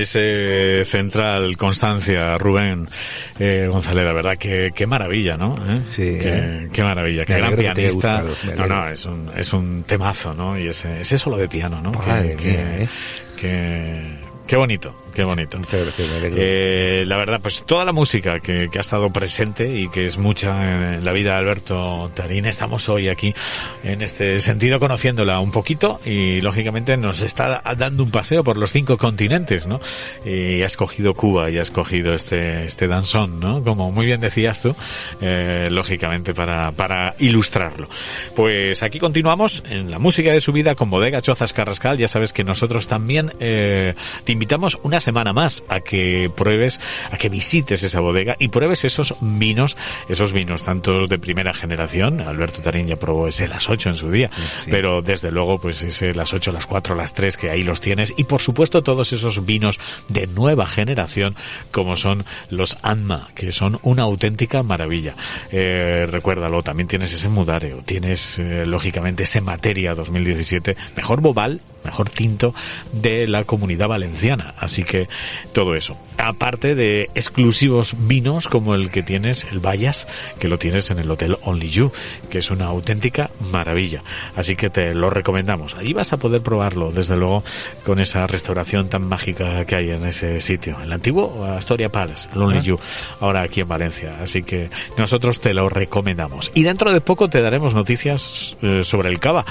ese central Constancia, Rubén González, la verdad que qué maravilla, ¿no? Sí. Qué maravilla, qué gran pianista. No, es un temazo, ¿no? Y ese solo de piano, ¿no? Qué bonito. Qué bonito. La verdad, pues toda la música que ha estado presente y que es mucha en la vida de Alberto Tarín, estamos hoy aquí en este sentido conociéndola un poquito y lógicamente nos está dando un paseo por los 5 continentes, ¿no? Y ha escogido Cuba y ha escogido este danzón, ¿no? Como muy bien decías tú, lógicamente para ilustrarlo. Pues aquí continuamos en la música de su vida con Bodega Chozas Carrascal. Ya sabes que nosotros también te invitamos una semana más a que pruebes, a que visites esa bodega y pruebes esos vinos tanto de primera generación. Alberto Tarín ya probó ese Las 8 en su día, sí. Pero desde luego pues ese Las 8, Las 4, Las 3, que ahí los tienes, y por supuesto todos esos vinos de nueva generación como son los Anma, que son una auténtica maravilla. Recuérdalo, también tienes ese Mudareo, tienes lógicamente ese Materia 2017, mejor Bobal, mejor tinto de la Comunidad Valenciana. Así que todo eso. Aparte de exclusivos vinos como el que tienes, el Vallas, que lo tienes en el Hotel Only You, que es una auténtica maravilla. Así que te lo recomendamos. Allí vas a poder probarlo, desde luego, con esa restauración tan mágica que hay en ese sitio. El antiguo Astoria Palace, el Only You, ahora aquí en Valencia. Así que nosotros te lo recomendamos. Y dentro de poco te daremos noticias sobre el Cava,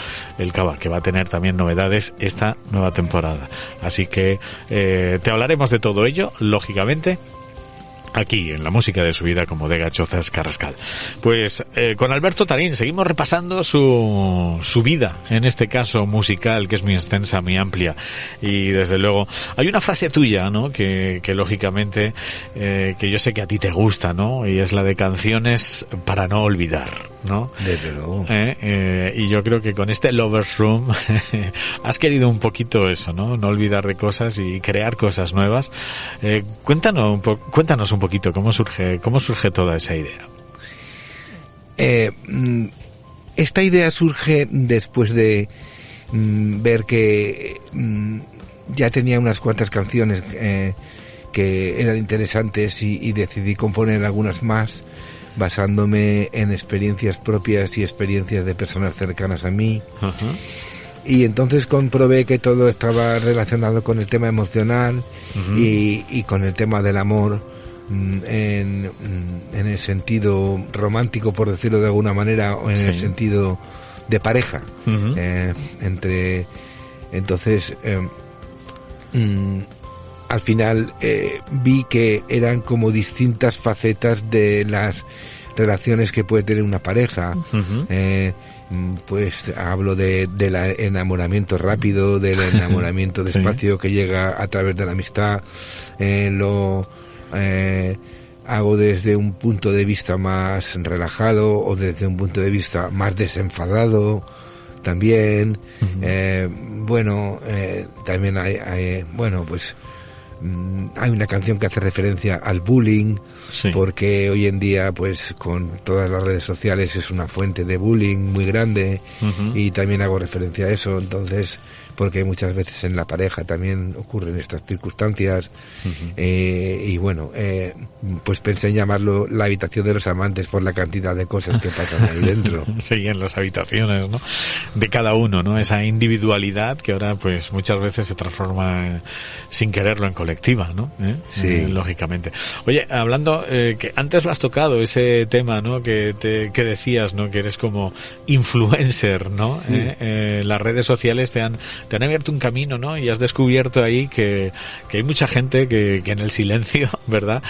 que va a tener también novedades esta nueva temporada. Así que te hablaremos de todo ello, lógicamente, aquí en la música de su vida con Bodega Chozas Carrascal. Pues con Alberto Tarín seguimos repasando su vida, en este caso musical, que es muy extensa, muy amplia, y desde luego hay una frase tuya, ¿no? Que lógicamente que yo sé que a ti te gusta, ¿no? Y es la de canciones para no olvidar, ¿no? Desde luego. Y yo creo que con este Lover's Room has querido un poquito eso, ¿no? No olvidar de cosas y crear cosas nuevas. Cuéntanos un poquito cómo surge toda esa idea. Esta idea surge después de ver que ya tenía unas cuantas canciones que eran interesantes y decidí componer algunas más basándome en experiencias propias y experiencias de personas cercanas a mí. Uh-huh. Y entonces comprobé que todo estaba relacionado con el tema emocional, uh-huh, y con el tema del amor en el sentido romántico, por decirlo de alguna manera, o en el sentido de pareja. Uh-huh. Entonces al final vi que eran como distintas facetas de las relaciones que puede tener una pareja. Uh-huh. Pues hablo del enamoramiento rápido, del enamoramiento despacio, que llega a través de la amistad. Hago desde un punto de vista más relajado o desde un punto de vista más desenfadado también. Uh-huh. También hay una canción que hace referencia al bullying, sí, porque hoy en día pues con todas las redes sociales es una fuente de bullying muy grande. Uh-huh. Y también hago referencia a eso, entonces, porque muchas veces en la pareja también ocurren estas circunstancias. Uh-huh. Pues pensé en llamarlo La habitación de los amantes por la cantidad de cosas que pasan ahí dentro. Sí, en las habitaciones, ¿no? De cada uno, ¿no? Esa individualidad que ahora pues muchas veces se transforma sin quererlo en colectiva, ¿no? Sí. Lógicamente. Oye, hablando, que antes lo has tocado, ese tema, ¿no? Que decías, ¿no? Que eres como influencer, ¿no? Sí. Las redes sociales te han abierto un camino, ¿no? Y has descubierto ahí que hay mucha gente que en el silencio, ¿verdad?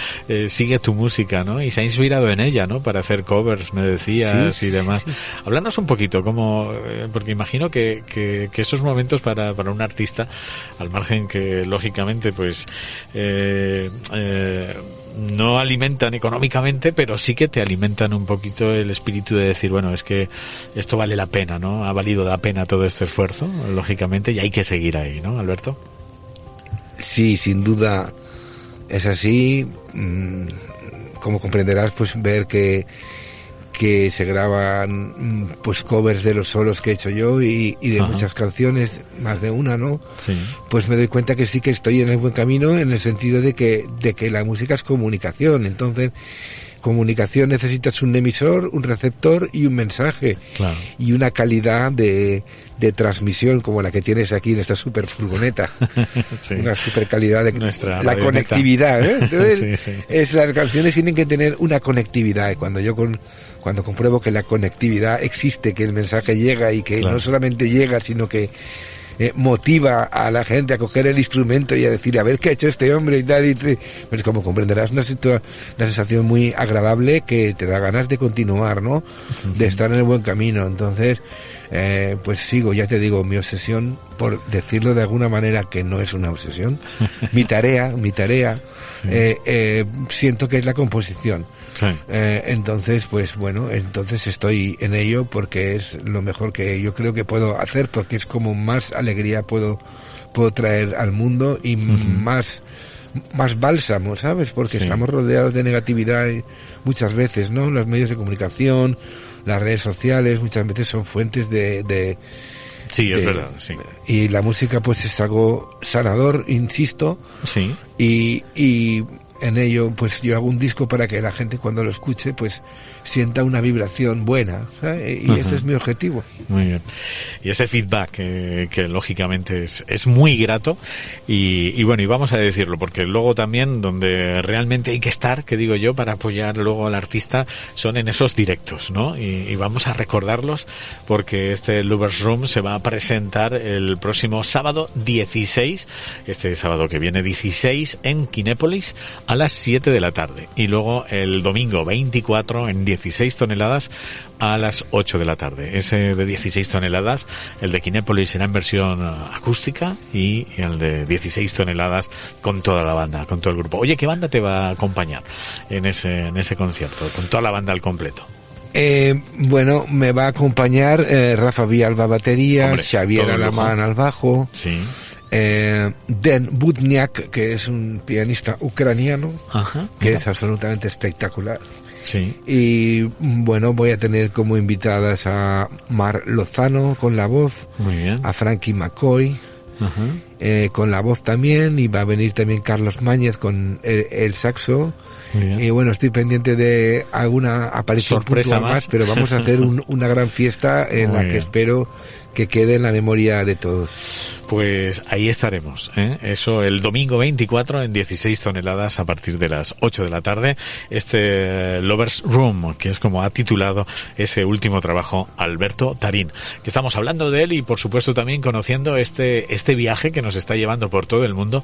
Sigue tu música, ¿no? Y se ha inspirado en ella, ¿no? Para hacer covers, me decías, sí, y demás. Sí. Háblanos un poquito, porque imagino que esos momentos para un artista, al margen que lógicamente pues no alimentan económicamente, pero sí que te alimentan un poquito el espíritu de decir, bueno, es que esto vale la pena, ¿no? Ha valido la pena todo este esfuerzo, lógicamente, y hay que seguir ahí, ¿no, Alberto? Sí, sin duda es así. Como comprenderás, pues ver que que se graban pues covers de los solos que he hecho yo y de muchas canciones, más de una, ¿no? Sí. Pues me doy cuenta que sí que estoy en el buen camino, en el sentido de que la música es comunicación. Entonces, comunicación, necesitas un emisor, un receptor y un mensaje. Claro. Y una calidad de transmisión como la que tienes aquí en esta super furgoneta. Sí. Una super calidad de Nuestra la conectividad, ¿eh? Entonces, sí. las canciones tienen que tener una conectividad, y cuando compruebo que la conectividad existe, que el mensaje llega y que no solamente llega, sino que motiva a la gente a coger el instrumento y a decir, a ver qué ha hecho este hombre y tal, pues como comprenderás, una sensación muy agradable que te da ganas de continuar, ¿no? De estar en el buen camino. Entonces, pues sigo, ya te digo, mi obsesión, por decirlo de alguna manera, que no es una obsesión, mi tarea, siento que es la composición. Sí. Entonces, pues bueno, entonces estoy en ello porque es lo mejor que yo creo que puedo hacer, porque es como más alegría puedo traer al mundo y más bálsamo, ¿sabes? Porque estamos rodeados de negatividad muchas veces, ¿no? Los medios de comunicación, las redes sociales, muchas veces son fuentes de sí, es verdad, sí. Y la música pues es algo sanador, insisto. Sí. Y en ello pues yo hago un disco para que la gente cuando lo escuche pues sienta una vibración buena, ¿sabes? Y ese es mi objetivo. Muy bien. Y ese feedback que lógicamente es muy grato y bueno, y vamos a decirlo porque luego también donde realmente hay que estar, que digo yo, para apoyar luego al artista son en esos directos, ¿no? Y vamos a recordarlos porque este Lovers Room se va a presentar el próximo sábado 16, este sábado que viene 16 en Kinépolis a las 7 de la tarde y luego el domingo 24 en 16 toneladas a las 8 de la tarde. Ese de 16 toneladas, el de Kinépolis será en versión acústica y el de 16 toneladas con toda la banda, con todo el grupo. Oye, ¿qué banda te va a acompañar en ese concierto? Con toda la banda al completo. Bueno, me va a acompañar Rafa Villalba batería, Hombre, Xavier Alamán al bajo, sí. Den Budniak, que es un pianista ucraniano, que es absolutamente espectacular. Sí. Y bueno, voy a tener como invitadas a Mar Lozano con la voz, muy bien, a Frankie McCoy con la voz también, y va a venir también Carlos Máñez con el saxo. Y bueno, estoy pendiente de alguna aparición sorpresa puntual más, pero vamos a hacer una gran fiesta en la que espero que quede en la memoria de todos. Pues ahí estaremos, ¿eh? Eso el domingo 24 en 16 toneladas a partir de las 8 de la tarde. Este Lovers Room, que es como ha titulado ese último trabajo Alberto Tarín, que estamos hablando de él y por supuesto también conociendo este viaje que nos está llevando por todo el mundo,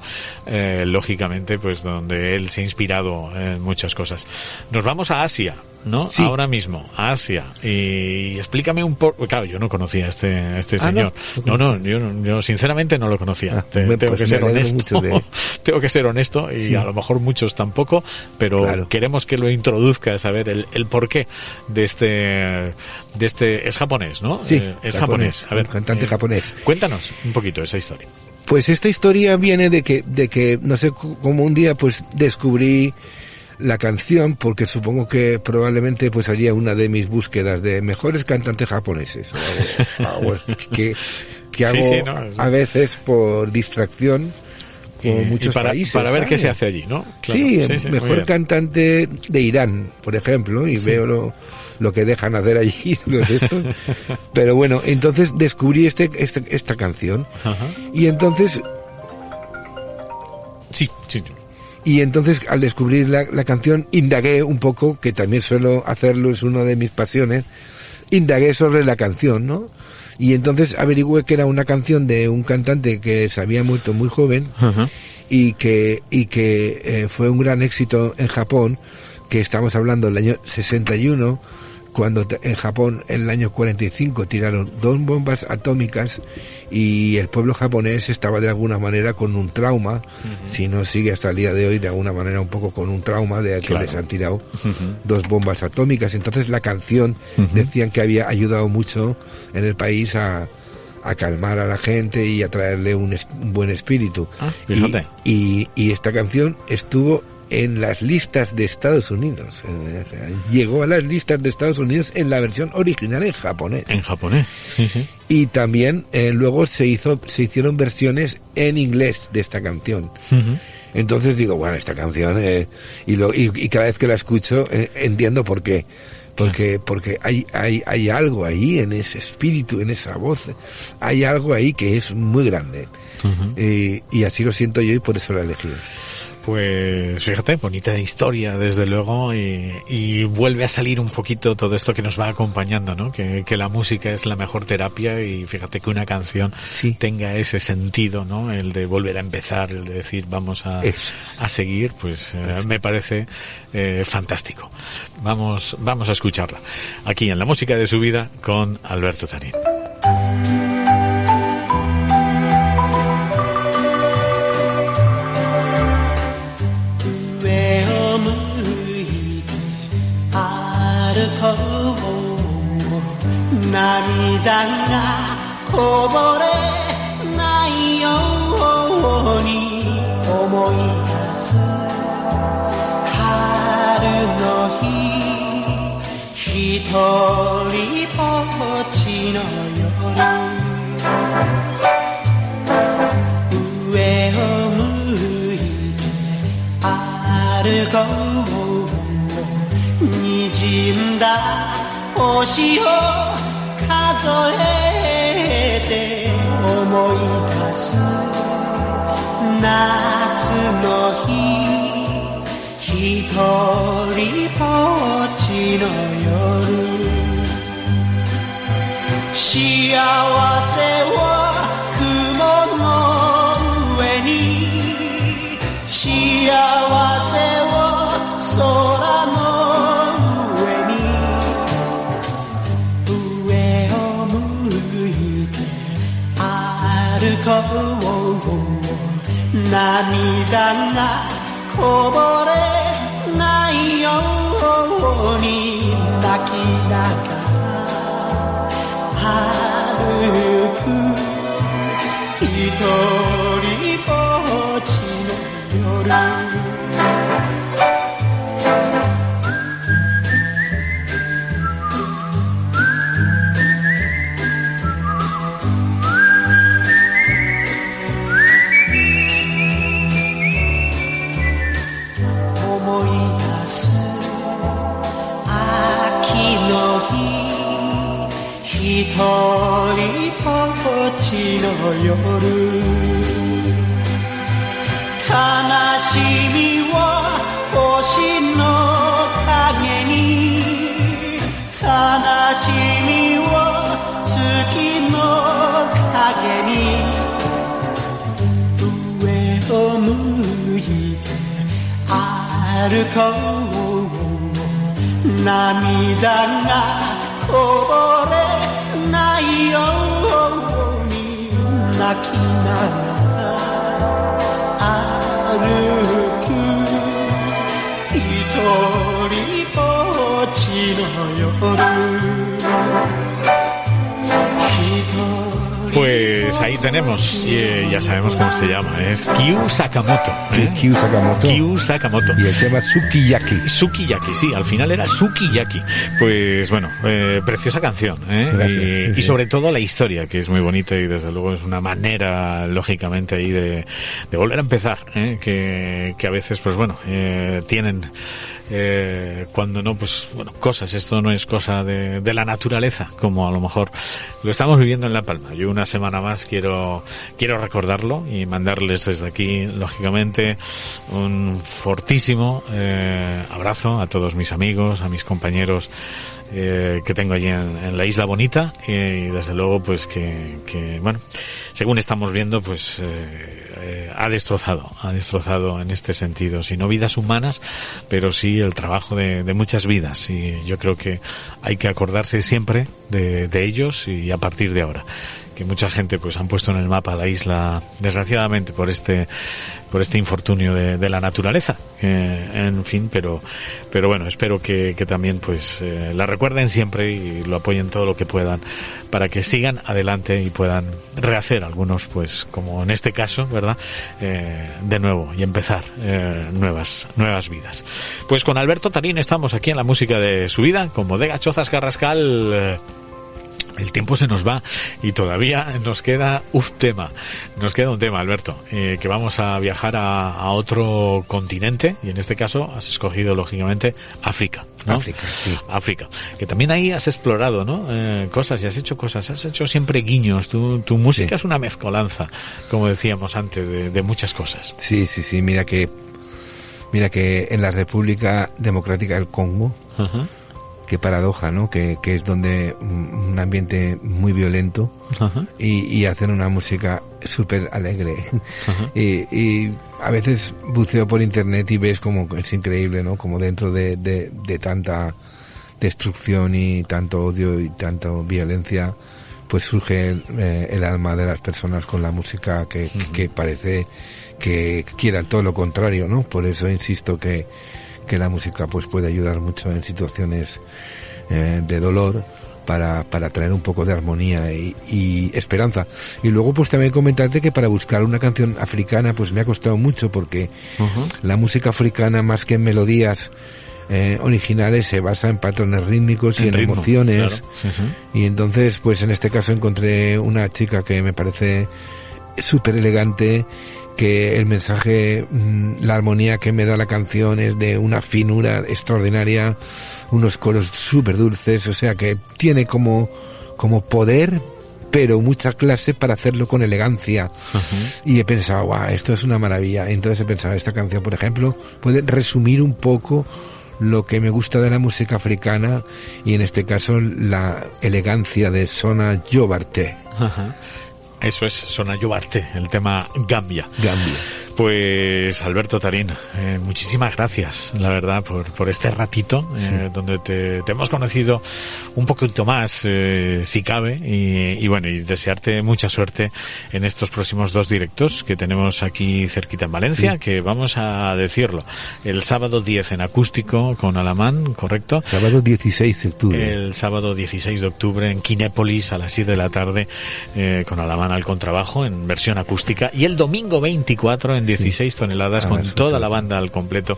lógicamente pues donde él se ha inspirado en muchas cosas. Nos vamos a Asia, ¿no? Sí. Ahora mismo, a Asia. Y explícame un poco, claro, yo no conocía a este señor. No, yo sinceramente no lo conocía. Tengo que ser honesto. Tengo que ser honesto y a lo mejor muchos tampoco, pero queremos que lo introduzcas a ver el porqué de este es japonés, ¿no? Sí, es japonés. A ver, cantante japonés. Cuéntanos un poquito esa historia. Pues esta historia viene de que no sé cómo un día pues descubrí la canción, porque supongo que probablemente pues haría una de mis búsquedas de mejores cantantes japoneses que hago a veces por distracción con muchos países para ver qué se hace allí, ¿no? Claro, sí, mejor cantante de Irán, por ejemplo, y veo lo que dejan hacer allí los estos. Pero bueno, entonces descubrí esta canción. Y entonces sí. Y entonces al descubrir la canción indagué un poco, que también suelo hacerlo, es una de mis pasiones, indagué sobre la canción, ¿no? Y entonces averigüé que era una canción de un cantante que se había muerto muy joven y que fue un gran éxito en Japón, que estamos hablando del año 61, cuando en Japón en el año 45 tiraron 2 bombas atómicas y el pueblo japonés estaba de alguna manera con un trauma, si no sigue hasta el día de hoy de alguna manera un poco con un trauma de que les han tirado 2 bombas atómicas. Entonces la canción decían que había ayudado mucho en el país a calmar a la gente y a traerle un buen espíritu. Fíjate. Y esta canción estuvo en las listas de Estados Unidos. O sea, llegó a las listas de Estados Unidos en la versión original en japonés. En japonés, sí. Y también luego se hicieron versiones en inglés de esta canción. Uh-huh. Entonces digo, bueno, esta canción y cada vez que la escucho entiendo por qué. Porque hay algo ahí en ese espíritu, en esa voz, hay algo ahí que es muy grande. Uh-huh. Y así lo siento yo y por eso la he elegido. Pues fíjate, bonita historia desde luego, y vuelve a salir un poquito todo esto que nos va acompañando, ¿no? Que la música es la mejor terapia, y fíjate que una canción tenga ese sentido, ¿no? El de volver a empezar, el de decir vamos a seguir, pues me parece fantástico. Vamos a escucharla aquí en La Música de Su Vida con Alberto Tarín. Pues ahí tenemos, ya sabemos cómo se llama, es Kyu Sakamoto. Kyu Sakamoto. Kyu Sakamoto. Y el tema Sukiyaki. Sukiyaki, sí, al final era Sukiyaki. Pues bueno, preciosa canción, Gracias, y sobre todo la historia, que es muy bonita, y desde luego es una manera, lógicamente, ahí de volver a empezar, que a veces, pues bueno, tienen... cuando no, pues bueno, cosas, esto no es cosa de la naturaleza, como a lo mejor lo estamos viviendo en La Palma. Yo una semana más quiero recordarlo y mandarles desde aquí, lógicamente, un fortísimo abrazo a todos mis amigos, a mis compañeros que tengo allí en la Isla Bonita, y desde luego pues que bueno, según estamos viendo, pues ha destrozado en este sentido, si no vidas humanas, pero sí el trabajo de muchas vidas, y yo creo que hay que acordarse siempre de ellos, y a partir de ahora que mucha gente pues han puesto en el mapa la isla, desgraciadamente por este infortunio de la naturaleza, en fin, pero bueno, espero que también pues la recuerden siempre y lo apoyen todo lo que puedan para que sigan adelante y puedan rehacer algunos, pues como en este caso, ¿verdad? De nuevo y empezar nuevas vidas. Pues con Alberto Tarín estamos aquí en la música de su vida, con Bodega Chozas Carrascal. El tiempo se nos va y todavía nos queda un tema, Alberto, que vamos a viajar a otro continente, y en este caso has escogido lógicamente África, ¿no? África, sí. África, que también ahí has explorado, ¿no? Cosas, y has hecho siempre guiños. Tu música es una mezcolanza, como decíamos antes, de muchas cosas. Sí, mira que en la República Democrática del Congo, uh-huh. Qué paradoja, ¿no? Que es donde un ambiente muy violento, uh-huh. y hacen una música súper alegre. Uh-huh. Y a veces buceo por internet y ves como es increíble, ¿no? Como dentro de tanta destrucción y tanto odio y tanta violencia, pues surge el alma de las personas con la música que parece que quieran todo lo contrario, ¿no? Por eso insisto que la música pues puede ayudar mucho en situaciones de dolor para traer un poco de armonía y esperanza. Y luego pues también comentarte que para buscar una canción africana pues me ha costado mucho, porque uh-huh. la música africana, más que en melodías originales, se basa en patrones rítmicos y en ritmo, emociones, claro. Uh-huh. Y entonces pues en este caso encontré una chica que me parece súper elegante, que el mensaje, la armonía que me da la canción es de una finura extraordinaria, unos coros súper dulces, o sea que tiene como poder, pero mucha clase para hacerlo con elegancia. Uh-huh. Y he pensado, guau, esto es una maravilla. Entonces he pensado, esta canción, por ejemplo, puede resumir un poco lo que me gusta de la música africana, y en este caso la elegancia de Sona Jobarte. Uh-huh. Eso es Sona Jobarte, el tema Gambia. Pues Alberto Tarín, muchísimas gracias, la verdad, por este ratito, sí. Donde te hemos conocido un poquito más, si cabe, y bueno, y desearte mucha suerte en estos próximos 2 directos que tenemos aquí cerquita en Valencia, sí. Que vamos a decirlo, el sábado 10 en acústico con Alamán, ¿correcto? Sábado 16 de octubre. El sábado 16 de octubre en Kinépolis a las 7 de la tarde, con Alamán al contrabajo en versión acústica, y el domingo 24 en 16 toneladas con toda la banda al completo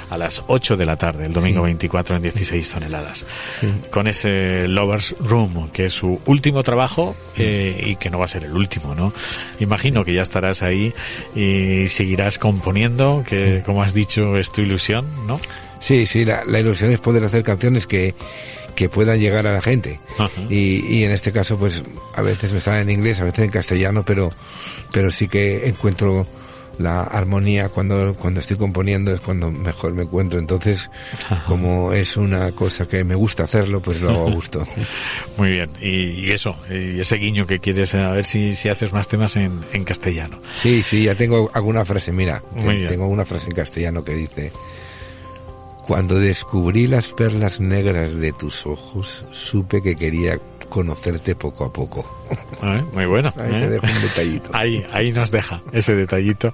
a las 8 de la tarde, el domingo 24 en 16 toneladas. Sí. Con ese Lovers Room, que es su último trabajo, y que no va a ser el último, ¿no? Imagino que ya estarás ahí y seguirás componiendo, que como has dicho es tu ilusión, ¿no? Sí, la ilusión es poder hacer canciones que puedan llegar a la gente. Uh-huh. Y en este caso pues a veces me sale en inglés, a veces en castellano, pero sí que encuentro la armonía cuando estoy componiendo, es cuando mejor me encuentro. Entonces, como es una cosa que me gusta hacerlo, pues lo hago a gusto. Muy bien, y ese guiño que quieres, a ver si haces más temas en castellano. Sí, ya tengo alguna frase, mira, tengo una frase en castellano que dice: cuando descubrí las perlas negras de tus ojos, supe que quería conocerte poco a poco. Muy bueno. Ahí te dejo un detallito. Ahí nos deja ese detallito,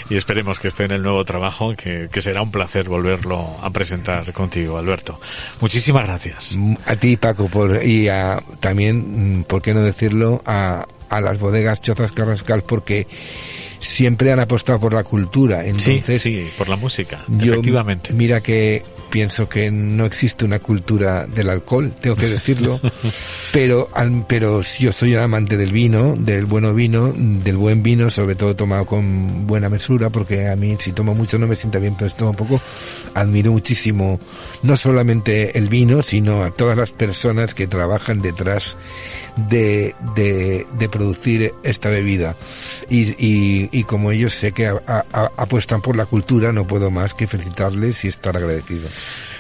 y esperemos que esté en el nuevo trabajo, que será un placer volverlo a presentar contigo, Alberto. Muchísimas gracias. A ti, Paco, también, ¿por qué no decirlo?, a las bodegas Chozas Carrascal, porque siempre han apostado por la cultura. Entonces, sí, por la música, efectivamente. Mira que pienso que no existe una cultura del alcohol, tengo que decirlo, pero yo soy un amante del vino, del buen vino, sobre todo tomado con buena mesura, porque a mí si tomo mucho no me sienta bien, pero si tomo poco, admiro muchísimo no solamente el vino, sino a todas las personas que trabajan detrás de producir esta bebida, y como ellos sé que apuestan por la cultura, no puedo más que felicitarles y estar agradecido.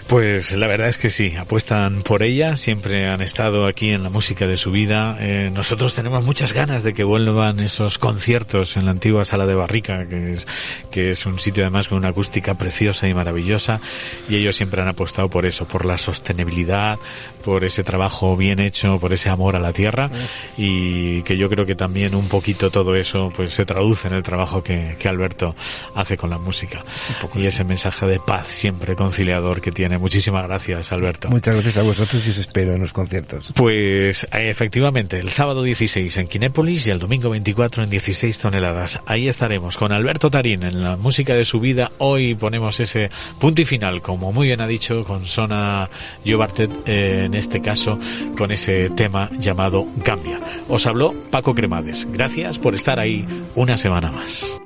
Pues la verdad es que sí, apuestan por ella, siempre han estado aquí en la música de su vida. Nosotros tenemos muchas ganas de que vuelvan esos conciertos en la antigua Sala de Barrica, que es un sitio además con una acústica preciosa y maravillosa, y ellos siempre han apostado por eso, por la sostenibilidad, por ese trabajo bien hecho, por ese amor a la tierra, y que yo creo que también un poquito todo eso pues se traduce en el trabajo que Alberto hace con la música y ese mensaje de paz siempre conciliador que tiene. Muchísimas gracias, Alberto. Muchas gracias a vosotros y os espero en los conciertos. Pues efectivamente, el sábado 16 en Kinépolis y el domingo 24 en 16 toneladas. Ahí estaremos con Alberto Tarín en la música de su vida. Hoy ponemos ese punto y final, como muy bien ha dicho, con Sona Jobartet, en este caso con ese tema llamado Cambia. Os habló Paco Cremades. Gracias por estar ahí una semana más.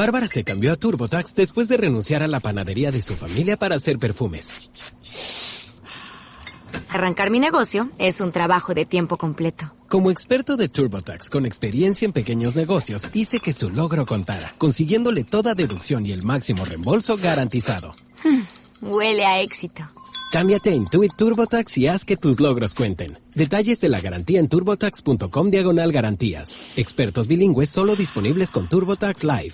Bárbara se cambió a TurboTax después de renunciar a la panadería de su familia para hacer perfumes. Arrancar mi negocio es un trabajo de tiempo completo. Como experto de TurboTax con experiencia en pequeños negocios, hice que su logro contara, consiguiéndole toda deducción y el máximo reembolso garantizado. Huele a éxito. Cámbiate a Intuit TurboTax y haz que tus logros cuenten. Detalles de la garantía en turbotax.com/garantías. Expertos bilingües solo disponibles con TurboTax Live.